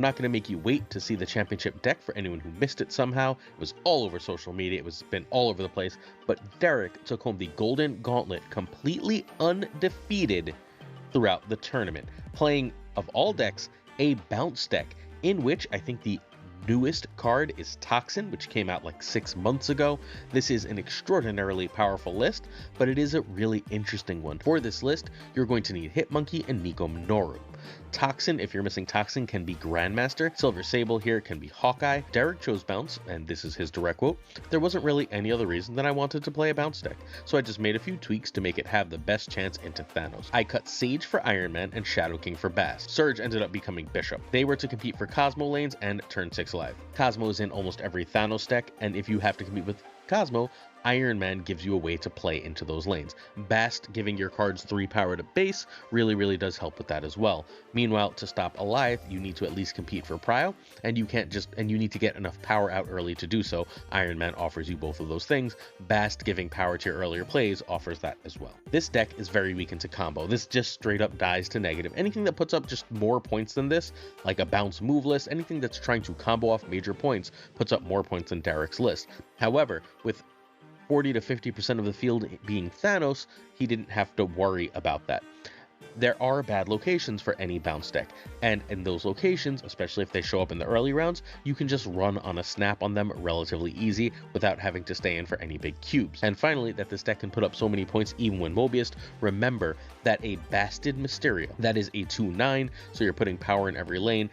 I'm not going to make you wait to see the championship deck for anyone who missed it somehow. It was all over social media. It was been all over the place. But Derek took home the Golden Gauntlet completely undefeated throughout the tournament, playing, of all decks, a bounce deck, in which I think the newest card is Toxin, which came out like 6 months ago. This is an extraordinarily powerful list, but it is a really interesting one. For this list, you're going to need Hitmonkey and Nico Minoru. Toxin, if you're missing Toxin, can be Grandmaster. Silver Sable here can be Hawkeye. Derek chose Bounce, and this is his direct quote: "There wasn't really any other reason that I wanted to play a Bounce deck, so I just made a few tweaks to make it have the best chance into Thanos. I cut Sage for Iron Man and Shadow King for Bast. Surge ended up becoming Bishop. They were to compete for Cosmo lanes and turn 6 live. Cosmo is in almost every Thanos deck, and if you have to compete with Cosmo, Iron Man gives you a way to play into those lanes. Bast giving your cards 3 power to base really does help with that as well. Meanwhile, to stop Alive, you need to at least compete for Prio, and you need to get enough power out early to do so. Iron Man offers you both of those things. Bast giving power to your earlier plays offers that as well. This deck is very weak into combo. This just straight up dies to negative. Anything that puts up just more points than this, like a bounce move list, anything that's trying to combo off major points, puts up more points than Derek's list. However, with 40 to 50% of the field being Thanos, he didn't have to worry about that. There are bad locations for any bounce deck, and in those locations, especially if they show up in the early rounds, you can just run on a snap on them relatively easy without having to stay in for any big cubes. And finally, that this deck can put up so many points even when Mobiused. Remember that a Basted Mysterio, that is a 2/9, so you're putting power in every lane,